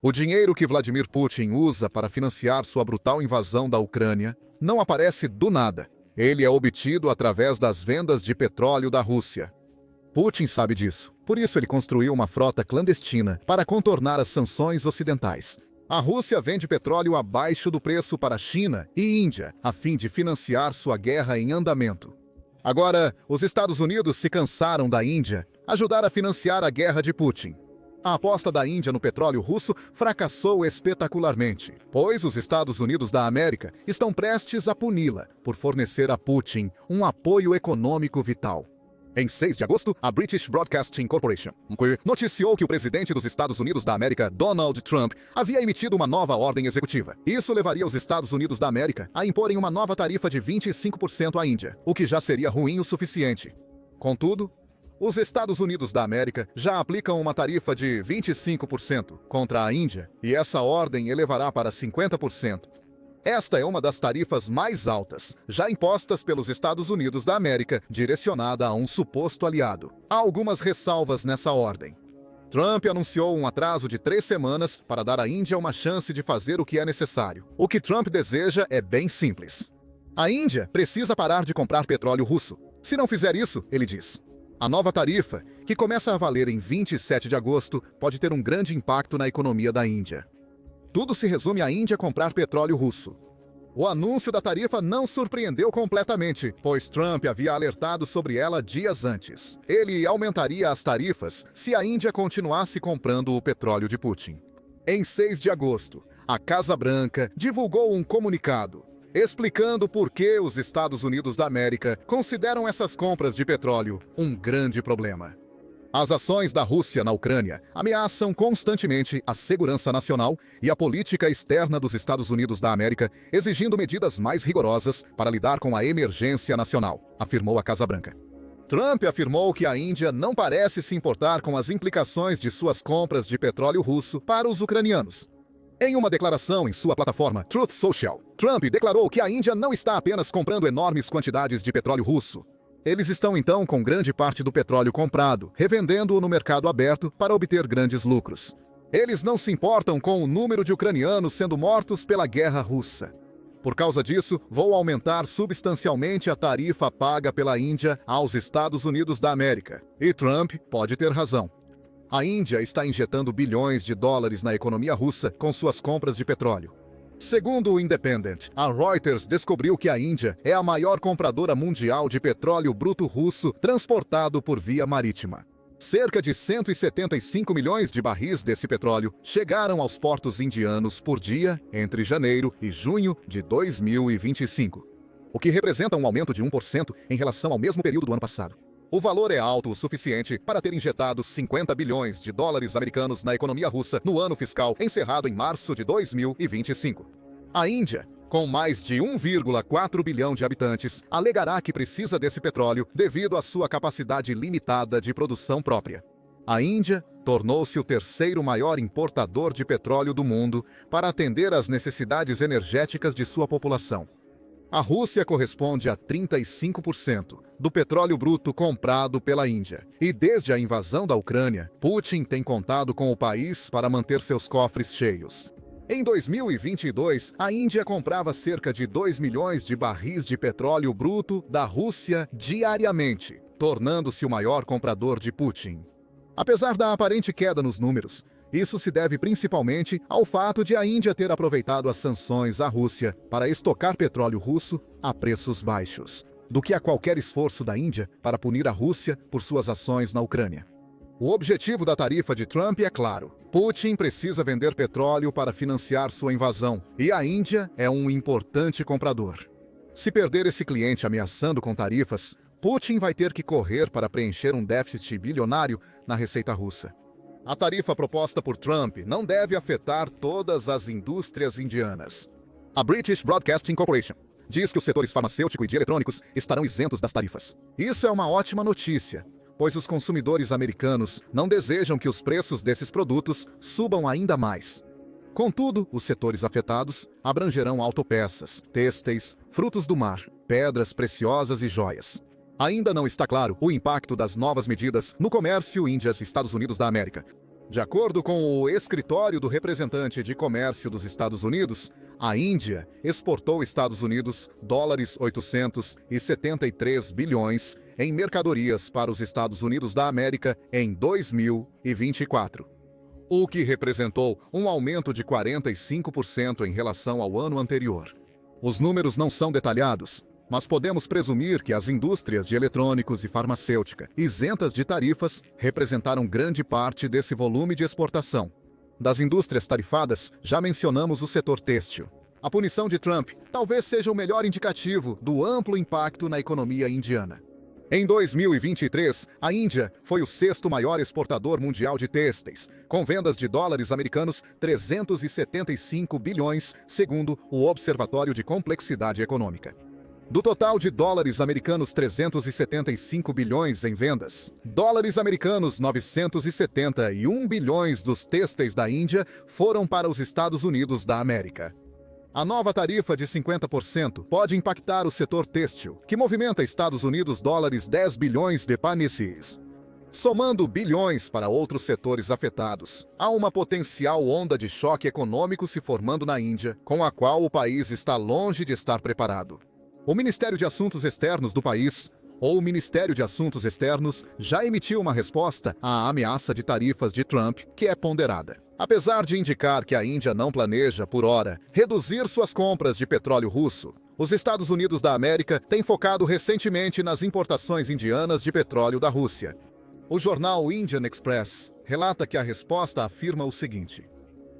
O dinheiro que Vladimir Putin usa para financiar sua brutal invasão da Ucrânia não aparece do nada. Ele é obtido através das vendas de petróleo da Rússia. Putin sabe disso, por isso ele construiu uma frota clandestina para contornar as sanções ocidentais. A Rússia vende petróleo abaixo do preço para China e Índia, a fim de financiar sua guerra em andamento. Agora, os Estados Unidos se cansaram da Índia ajudar a financiar a guerra de Putin. A aposta da Índia no petróleo russo fracassou espetacularmente, pois os Estados Unidos da América estão prestes a puni-la por fornecer a Putin um apoio econômico vital. Em 6 de agosto, a British Broadcasting Corporation noticiou que o presidente dos Estados Unidos da América, Donald Trump, havia emitido uma nova ordem executiva. Isso levaria os Estados Unidos da América a imporem uma nova tarifa de 25% à Índia, o que já seria ruim o suficiente. Contudo, os Estados Unidos da América já aplicam uma tarifa de 25% contra a Índia, e essa ordem elevará para 50%. Esta é uma das tarifas mais altas, já impostas pelos Estados Unidos da América, direcionada a um suposto aliado. Há algumas ressalvas nessa ordem. Trump anunciou um atraso de 3 semanas para dar à Índia uma chance de fazer o que é necessário. O que Trump deseja é bem simples. A Índia precisa parar de comprar petróleo russo. Se não fizer isso, ele diz, a nova tarifa, que começa a valer em 27 de agosto, pode ter um grande impacto na economia da Índia. Tudo se resume à Índia comprar petróleo russo. O anúncio da tarifa não surpreendeu completamente, pois Trump havia alertado sobre ela dias antes. Ele aumentaria as tarifas se a Índia continuasse comprando o petróleo de Putin. Em 6 de agosto, a Casa Branca divulgou um comunicado explicando por que os Estados Unidos da América consideram essas compras de petróleo um grande problema. As ações da Rússia na Ucrânia ameaçam constantemente a segurança nacional e a política externa dos Estados Unidos da América, exigindo medidas mais rigorosas para lidar com a emergência nacional, afirmou a Casa Branca. Trump afirmou que a Índia não parece se importar com as implicações de suas compras de petróleo russo para os ucranianos. Em uma declaração em sua plataforma Truth Social, Trump declarou que a Índia não está apenas comprando enormes quantidades de petróleo russo. Eles estão então com grande parte do petróleo comprado, revendendo-o no mercado aberto para obter grandes lucros. Eles não se importam com o número de ucranianos sendo mortos pela guerra russa. Por causa disso, vou aumentar substancialmente a tarifa paga pela Índia aos Estados Unidos da América. E Trump pode ter razão. A Índia está injetando bilhões de dólares na economia russa com suas compras de petróleo. Segundo o Independent, a Reuters descobriu que a Índia é a maior compradora mundial de petróleo bruto russo transportado por via marítima. Cerca de 175 milhões de barris desse petróleo chegaram aos portos indianos por dia entre janeiro e junho de 2025, o que representa um aumento de 1% em relação ao mesmo período do ano passado. O valor é alto o suficiente para ter injetado 50 bilhões de dólares americanos na economia russa no ano fiscal encerrado em março de 2025. A Índia, com mais de 1,4 bilhão de habitantes, alegará que precisa desse petróleo devido à sua capacidade limitada de produção própria. A Índia tornou-se o terceiro maior importador de petróleo do mundo para atender às necessidades energéticas de sua população. A Rússia corresponde a 35% do petróleo bruto comprado pela Índia. E desde a invasão da Ucrânia, Putin tem contado com o país para manter seus cofres cheios. Em 2022, a Índia comprava cerca de 2 milhões de barris de petróleo bruto da Rússia diariamente, tornando-se o maior comprador de Putin. Apesar da aparente queda nos números, isso se deve principalmente ao fato de a Índia ter aproveitado as sanções à Rússia para estocar petróleo russo a preços baixos, do que a qualquer esforço da Índia para punir a Rússia por suas ações na Ucrânia. O objetivo da tarifa de Trump é claro. Putin precisa vender petróleo para financiar sua invasão, e a Índia é um importante comprador. Se perder esse cliente ameaçando com tarifas, Putin vai ter que correr para preencher um déficit bilionário na receita russa. A tarifa proposta por Trump não deve afetar todas as indústrias indianas. A British Broadcasting Corporation diz que os setores farmacêutico e de eletrônicos estarão isentos das tarifas. Isso é uma ótima notícia, pois os consumidores americanos não desejam que os preços desses produtos subam ainda mais. Contudo, os setores afetados abrangerão autopeças, têxteis, frutos do mar, pedras preciosas e joias. Ainda não está claro o impacto das novas medidas no comércio Índia-Estados Unidos da América. De acordo com o escritório do representante de comércio dos Estados Unidos, a Índia exportou aos Estados Unidos dólares 873 bilhões em mercadorias para os Estados Unidos da América em 2024, o que representou um aumento de 45% em relação ao ano anterior. Os números não são detalhados, mas podemos presumir que as indústrias de eletrônicos e farmacêutica, isentas de tarifas, representaram grande parte desse volume de exportação. Das indústrias tarifadas, já mencionamos o setor têxtil. A punição de Trump talvez seja o melhor indicativo do amplo impacto na economia indiana. Em 2023, a Índia foi o sexto maior exportador mundial de têxteis, com vendas de dólares americanos 375 bilhões, segundo o Observatório de Complexidade Econômica. Do total de dólares americanos 375 bilhões em vendas, dólares americanos 971 bilhões dos têxteis da Índia foram para os Estados Unidos da América. A nova tarifa de 50% pode impactar o setor têxtil, que movimenta Estados Unidos dólares 10 bilhões de panesis. Somando bilhões para outros setores afetados, há uma potencial onda de choque econômico se formando na Índia, com a qual o país está longe de estar preparado. O Ministério de Assuntos Externos do país, ou o Ministério de Assuntos Externos, já emitiu uma resposta à ameaça de tarifas de Trump, que é ponderada. Apesar de indicar que a Índia não planeja, por hora, reduzir suas compras de petróleo russo, os Estados Unidos da América têm focado recentemente nas importações indianas de petróleo da Rússia. O jornal Indian Express relata que a resposta afirma o seguinte: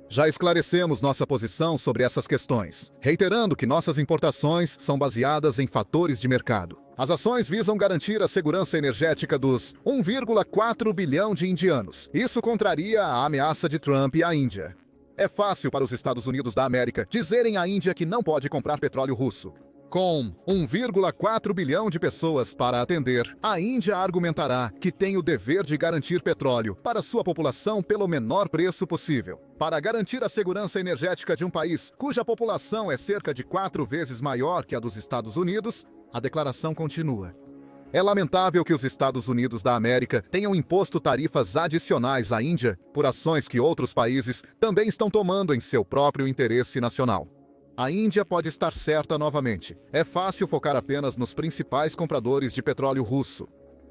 já esclarecemos nossa posição sobre essas questões, reiterando que nossas importações são baseadas em fatores de mercado. As ações visam garantir a segurança energética dos 1,4 bilhão de indianos. Isso contraria a ameaça de Trump à Índia. É fácil para os Estados Unidos da América dizerem à Índia que não pode comprar petróleo russo. Com 1,4 bilhão de pessoas para atender, a Índia argumentará que tem o dever de garantir petróleo para sua população pelo menor preço possível. Para garantir a segurança energética de um país cuja população é cerca de 4 vezes maior que a dos Estados Unidos, a declaração continua. É lamentável que os Estados Unidos da América tenham imposto tarifas adicionais à Índia por ações que outros países também estão tomando em seu próprio interesse nacional. A Índia pode estar certa novamente. É fácil focar apenas nos principais compradores de petróleo russo.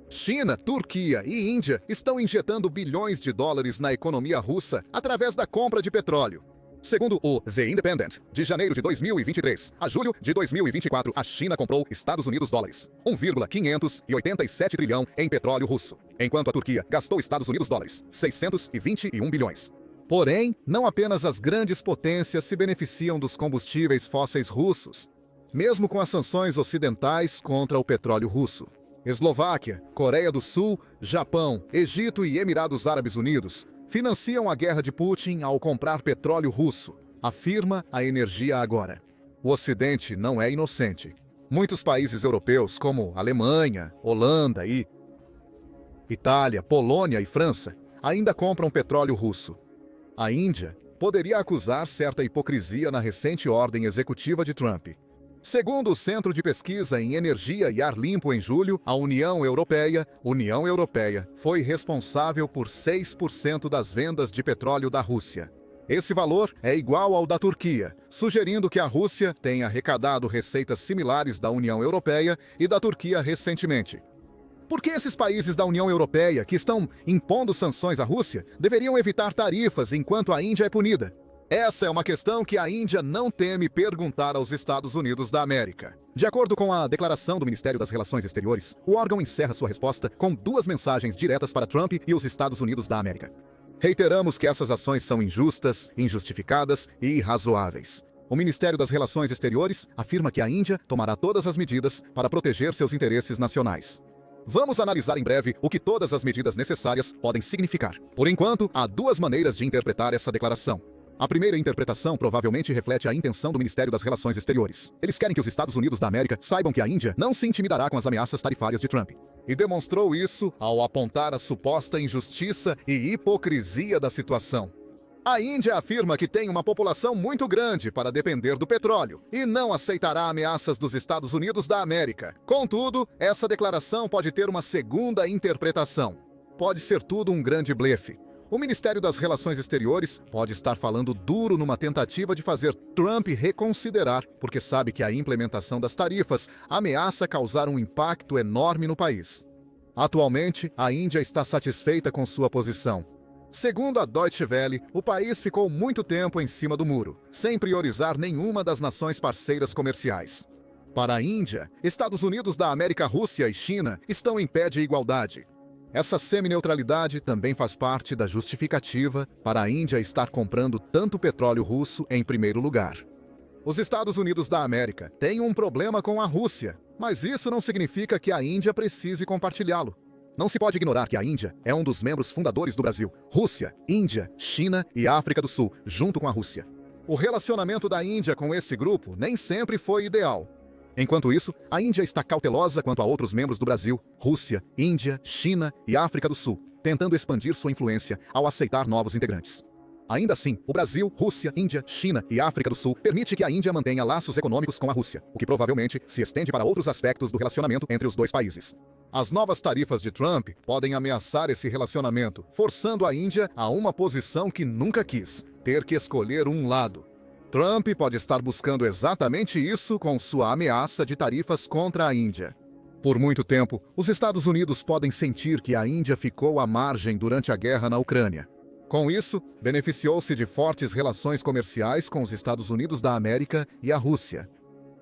China, Turquia e Índia estão injetando bilhões de dólares na economia russa através da compra de petróleo. Segundo o The Independent, de janeiro de 2023 a julho de 2024, a China comprou Estados Unidos dólares 1,587 trilhão em petróleo russo, enquanto a Turquia gastou Estados Unidos dólares 621 bilhões. Porém, não apenas as grandes potências se beneficiam dos combustíveis fósseis russos, mesmo com as sanções ocidentais contra o petróleo russo. Eslováquia, Coreia do Sul, Japão, Egito e Emirados Árabes Unidos financiam a guerra de Putin ao comprar petróleo russo, afirma a Energia Agora. O Ocidente não é inocente. Muitos países europeus, como Alemanha, Holanda e Itália, Polônia e França, ainda compram petróleo russo. A Índia poderia acusar certa hipocrisia na recente ordem executiva de Trump. Segundo o Centro de Pesquisa em Energia e Ar Limpo em julho, a União Europeia foi responsável por 6% das vendas de petróleo da Rússia. Esse valor é igual ao da Turquia, sugerindo que a Rússia tenha arrecadado receitas similares da União Europeia e da Turquia recentemente. Por que esses países da União Europeia, que estão impondo sanções à Rússia, deveriam evitar tarifas enquanto a Índia é punida? Essa é uma questão que a Índia não teme perguntar aos Estados Unidos da América. De acordo com a declaração do Ministério das Relações Exteriores, o órgão encerra sua resposta com 2 mensagens diretas para Trump e os Estados Unidos da América. Reiteramos que essas ações são injustas, injustificadas e irrazoáveis. O Ministério das Relações Exteriores afirma que a Índia tomará todas as medidas para proteger seus interesses nacionais. Vamos analisar em breve o que todas as medidas necessárias podem significar. Por enquanto, há 2 maneiras de interpretar essa declaração. A primeira interpretação provavelmente reflete a intenção do Ministério das Relações Exteriores. Eles querem que os Estados Unidos da América saibam que a Índia não se intimidará com as ameaças tarifárias de Trump. E demonstrou isso ao apontar a suposta injustiça e hipocrisia da situação. A Índia afirma que tem uma população muito grande para depender do petróleo e não aceitará ameaças dos Estados Unidos da América. Contudo, essa declaração pode ter uma segunda interpretação. Pode ser tudo um grande blefe. O Ministério das Relações Exteriores pode estar falando duro numa tentativa de fazer Trump reconsiderar, porque sabe que a implementação das tarifas ameaça causar um impacto enorme no país. Atualmente, a Índia está satisfeita com sua posição. Segundo a Deutsche Welle, o país ficou muito tempo em cima do muro, sem priorizar nenhuma das nações parceiras comerciais. Para a Índia, Estados Unidos da América, Rússia e China estão em pé de igualdade. Essa semi-neutralidade também faz parte da justificativa para a Índia estar comprando tanto petróleo russo em primeiro lugar. Os Estados Unidos da América têm um problema com a Rússia, mas isso não significa que a Índia precise compartilhá-lo. Não se pode ignorar que a Índia é um dos membros fundadores do Brasil. Rússia, Índia, China e África do Sul, junto com a Rússia. O relacionamento da Índia com esse grupo nem sempre foi ideal. Enquanto isso, a Índia está cautelosa quanto a outros membros do Brasil, Rússia, Índia, China e África do Sul, tentando expandir sua influência ao aceitar novos integrantes. Ainda assim, o Brasil, Rússia, Índia, China e África do Sul permite que a Índia mantenha laços econômicos com a Rússia, o que provavelmente se estende para outros aspectos do relacionamento entre os dois países. As novas tarifas de Trump podem ameaçar esse relacionamento, forçando a Índia a uma posição que nunca quis, ter que escolher um lado. Trump pode estar buscando exatamente isso com sua ameaça de tarifas contra a Índia. Por muito tempo, os Estados Unidos podem sentir que a Índia ficou à margem durante a guerra na Ucrânia. Com isso, beneficiou-se de fortes relações comerciais com os Estados Unidos da América e a Rússia.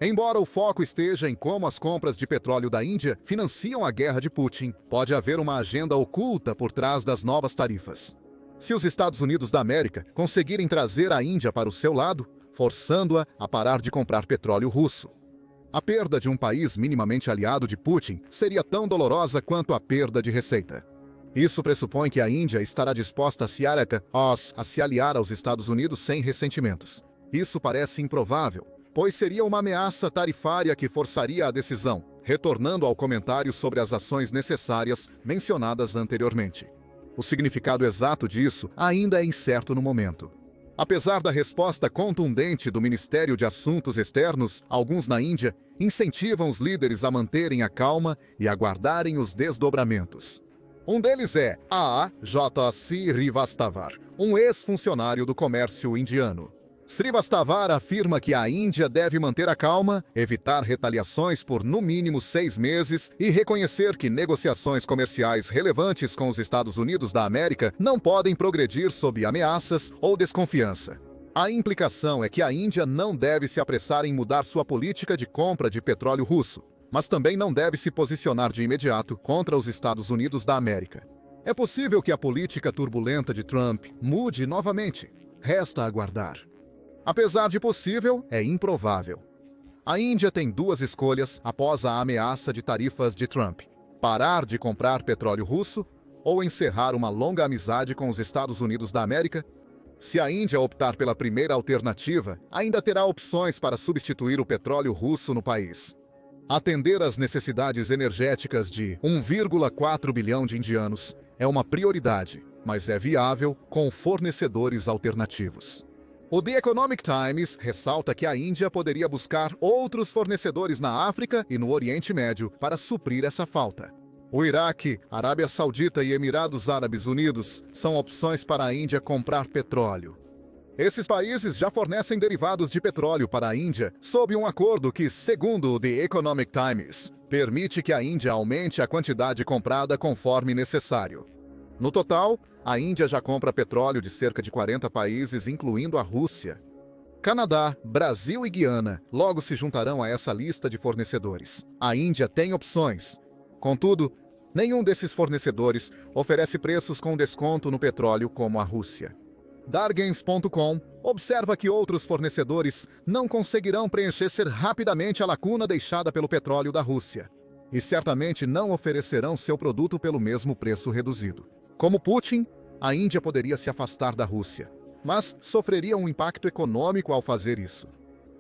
Embora o foco esteja em como as compras de petróleo da Índia financiam a guerra de Putin, pode haver uma agenda oculta por trás das novas tarifas. Se os Estados Unidos da América conseguirem trazer a Índia para o seu lado, forçando-a a parar de comprar petróleo russo. A perda de um país minimamente aliado de Putin seria tão dolorosa quanto a perda de receita. Isso pressupõe que a Índia estará disposta a se aliar aos Estados Unidos sem ressentimentos. Isso parece improvável, pois seria uma ameaça tarifária que forçaria a decisão, retornando ao comentário sobre as ações necessárias mencionadas anteriormente. O significado exato disso ainda é incerto no momento. Apesar da resposta contundente do Ministério de Assuntos Externos, alguns na Índia incentivam os líderes a manterem a calma e aguardarem os desdobramentos. Um deles é A.J. Srivastavar, um ex-funcionário do comércio indiano. Srivastavar afirma que a Índia deve manter a calma, evitar retaliações por no mínimo 6 meses e reconhecer que negociações comerciais relevantes com os Estados Unidos da América não podem progredir sob ameaças ou desconfiança. A implicação é que a Índia não deve se apressar em mudar sua política de compra de petróleo russo, mas também não deve se posicionar de imediato contra os Estados Unidos da América. É possível que a política turbulenta de Trump mude novamente. Resta aguardar. Apesar de possível, é improvável. A Índia tem 2 escolhas após a ameaça de tarifas de Trump: parar de comprar petróleo russo ou encerrar uma longa amizade com os Estados Unidos da América. Se a Índia optar pela primeira alternativa, ainda terá opções para substituir o petróleo russo no país. Atender às necessidades energéticas de 1,4 bilhão de indianos é uma prioridade, mas é viável com fornecedores alternativos. O The Economic Times ressalta que a Índia poderia buscar outros fornecedores na África e no Oriente Médio para suprir essa falta. O Iraque, Arábia Saudita e Emirados Árabes Unidos são opções para a Índia comprar petróleo. Esses países já fornecem derivados de petróleo para a Índia sob um acordo que, segundo o The Economic Times, permite que a Índia aumente a quantidade comprada conforme necessário. No total, a Índia já compra petróleo de cerca de 40 países, incluindo a Rússia. Canadá, Brasil e Guiana logo se juntarão a essa lista de fornecedores. A Índia tem opções. Contudo, nenhum desses fornecedores oferece preços com desconto no petróleo como a Rússia. Dargens.com observa que outros fornecedores não conseguirão preencher rapidamente a lacuna deixada pelo petróleo da Rússia. E certamente não oferecerão seu produto pelo mesmo preço reduzido. Como Putin, a Índia poderia se afastar da Rússia, mas sofreria um impacto econômico ao fazer isso.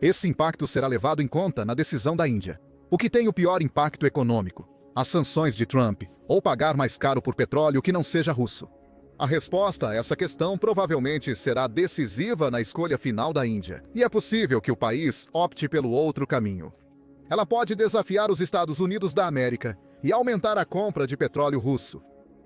Esse impacto será levado em conta na decisão da Índia. O que tem o pior impacto econômico? As sanções de Trump, ou pagar mais caro por petróleo que não seja russo? A resposta a essa questão provavelmente será decisiva na escolha final da Índia, e é possível que o país opte pelo outro caminho. Ela pode desafiar os Estados Unidos da América e aumentar a compra de petróleo russo.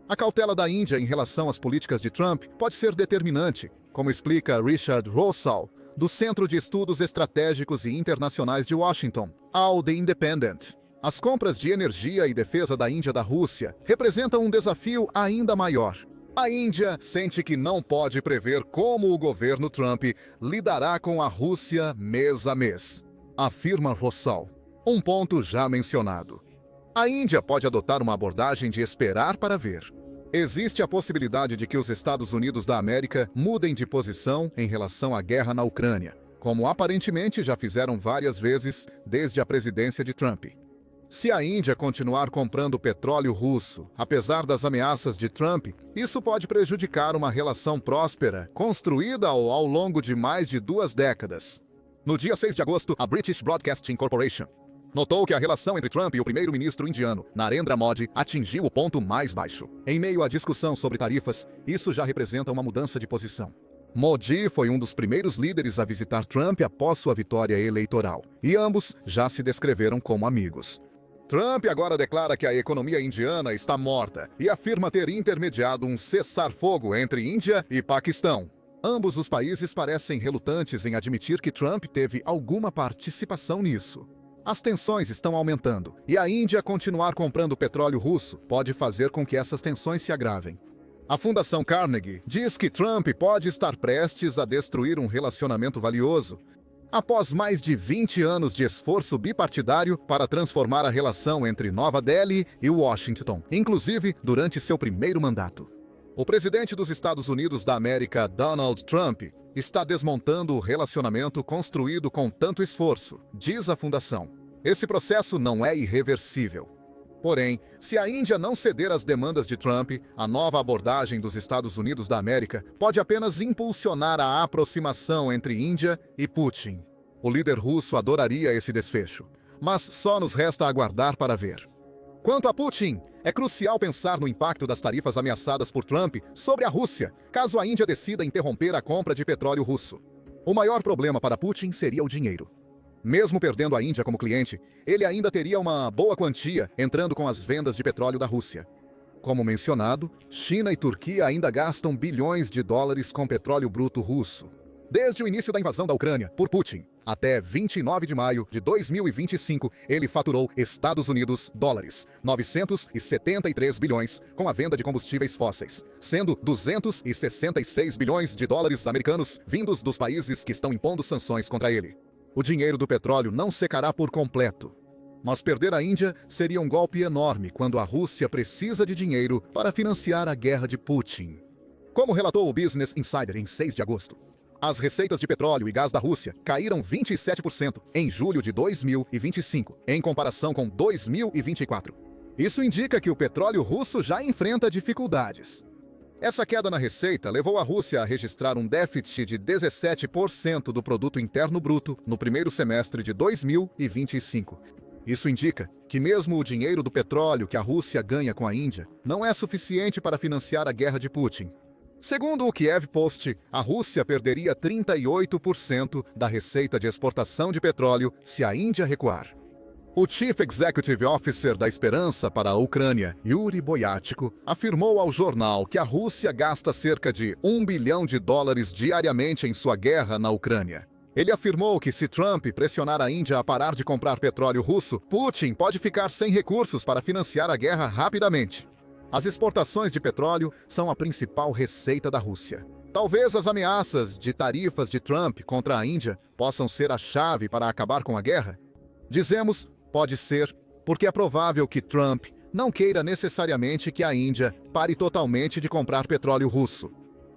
A cautela da Índia em relação às políticas de Trump pode ser determinante, como explica Richard Rosal, do Centro de Estudos Estratégicos e Internacionais de Washington, ao The Independent. As compras de energia e defesa da Índia da Rússia representam um desafio ainda maior. A Índia sente que não pode prever como o governo Trump lidará com a Rússia mês a mês, afirma Rosal. Um ponto já mencionado. A Índia pode adotar uma abordagem de esperar para ver. Existe a possibilidade de que os Estados Unidos da América mudem de posição em relação à guerra na Ucrânia, como aparentemente já fizeram várias vezes desde a presidência de Trump. Se a Índia continuar comprando petróleo russo, apesar das ameaças de Trump, isso pode prejudicar uma relação próspera, construída ao longo de mais de 2 décadas. No dia 6 de agosto, a British Broadcasting Corporation notou que a relação entre Trump e o primeiro-ministro indiano, Narendra Modi, atingiu o ponto mais baixo. Em meio à discussão sobre tarifas, isso já representa uma mudança de posição. Modi foi um dos primeiros líderes a visitar Trump após sua vitória eleitoral, e ambos já se descreveram como amigos. Trump agora declara que a economia indiana está morta e afirma ter intermediado um cessar-fogo entre Índia e Paquistão. Ambos os países parecem relutantes em admitir que Trump teve alguma participação nisso. As tensões estão aumentando, e a Índia continuar comprando petróleo russo pode fazer com que essas tensões se agravem. A Fundação Carnegie diz que Trump pode estar prestes a destruir um relacionamento valioso, após mais de 20 anos de esforço bipartidário para transformar a relação entre Nova Delhi e Washington, inclusive durante seu primeiro mandato. O presidente dos Estados Unidos da América, Donald Trump, está desmontando o relacionamento construído com tanto esforço, diz a fundação. Esse processo não é irreversível. Porém, se a Índia não ceder às demandas de Trump, a nova abordagem dos Estados Unidos da América pode apenas impulsionar a aproximação entre Índia e Putin. O líder russo adoraria esse desfecho, mas só nos resta aguardar para ver. Quanto a Putin, é crucial pensar no impacto das tarifas ameaçadas por Trump sobre a Rússia, caso a Índia decida interromper a compra de petróleo russo. O maior problema para Putin seria o dinheiro. Mesmo perdendo a Índia como cliente, ele ainda teria uma boa quantia entrando com as vendas de petróleo da Rússia. Como mencionado, China e Turquia ainda gastam bilhões de dólares com petróleo bruto russo. Desde o início da invasão da Ucrânia por Putin, até 29 de maio de 2025, ele faturou Estados Unidos dólares 973 bilhões com a venda de combustíveis fósseis, sendo 266 bilhões de dólares americanos vindos dos países que estão impondo sanções contra ele. O dinheiro do petróleo não secará por completo. Mas perder a Índia seria um golpe enorme quando a Rússia precisa de dinheiro para financiar a guerra de Putin. Como relatou o Business Insider em 6 de agosto, as receitas de petróleo e gás da Rússia caíram 27% em julho de 2025, em comparação com 2024. Isso indica que o petróleo russo já enfrenta dificuldades. Essa queda na receita levou a Rússia a registrar um déficit de 17% do produto interno bruto no primeiro semestre de 2025. Isso indica que mesmo o dinheiro do petróleo que a Rússia ganha com a Índia não é suficiente para financiar a guerra de Putin. Segundo o Kiev Post, a Rússia perderia 38% da receita de exportação de petróleo se a Índia recuar. O Chief Executive Officer da Esperança para a Ucrânia, Yuri Boyatko, afirmou ao jornal que a Rússia gasta cerca de $1 bilhão diariamente em sua guerra na Ucrânia. Ele afirmou que se Trump pressionar a Índia a parar de comprar petróleo russo, Putin pode ficar sem recursos para financiar a guerra rapidamente. As exportações de petróleo são a principal receita da Rússia. Talvez as ameaças de tarifas de Trump contra a Índia possam ser a chave para acabar com a guerra? Dizemos, pode ser, porque é provável que Trump não queira necessariamente que a Índia pare totalmente de comprar petróleo russo.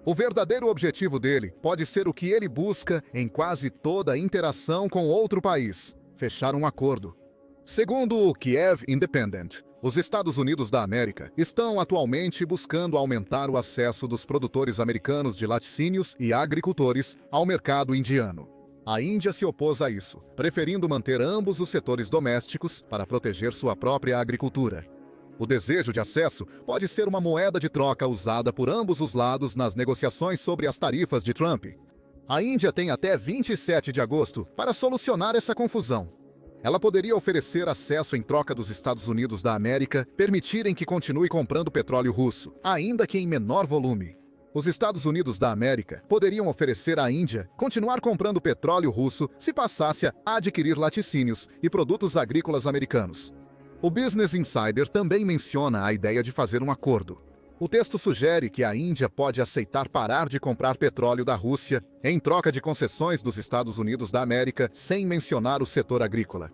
O verdadeiro objetivo dele pode ser o que ele busca em quase toda interação com outro país: fechar um acordo. Segundo o Kiev Independent, os Estados Unidos da América estão atualmente buscando aumentar o acesso dos produtores americanos de laticínios e agricultores ao mercado indiano. A Índia se opôs a isso, preferindo manter ambos os setores domésticos para proteger sua própria agricultura. O desejo de acesso pode ser uma moeda de troca usada por ambos os lados nas negociações sobre as tarifas de Trump. A Índia tem até 27 de agosto para solucionar essa confusão. Ela poderia oferecer acesso em troca dos Estados Unidos da América, permitirem que continue comprando petróleo russo, ainda que em menor volume. Os Estados Unidos da América poderiam oferecer à Índia continuar comprando petróleo russo se passasse a adquirir laticínios e produtos agrícolas americanos. O Business Insider também menciona a ideia de fazer um acordo. O texto sugere que a Índia pode aceitar parar de comprar petróleo da Rússia em troca de concessões dos Estados Unidos da América, sem mencionar o setor agrícola.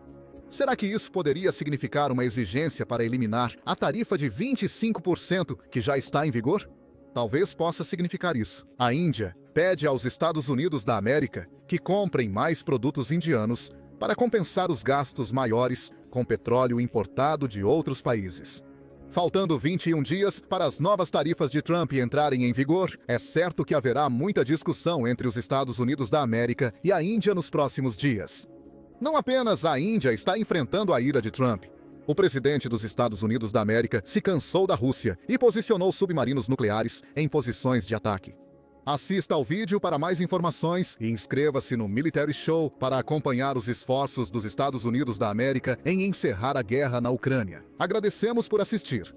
Será que isso poderia significar uma exigência para eliminar a tarifa de 25% que já está em vigor? Talvez possa significar isso. A Índia pede aos Estados Unidos da América que comprem mais produtos indianos para compensar os gastos maiores com petróleo importado de outros países. Faltando 21 dias para as novas tarifas de Trump entrarem em vigor, é certo que haverá muita discussão entre os Estados Unidos da América e a Índia nos próximos dias. Não apenas a Índia está enfrentando a ira de Trump. O presidente dos Estados Unidos da América se cansou da Rússia e posicionou submarinos nucleares em posições de ataque. Assista ao vídeo para mais informações e inscreva-se no Military Show para acompanhar os esforços dos Estados Unidos da América em encerrar a guerra na Ucrânia. Agradecemos por assistir.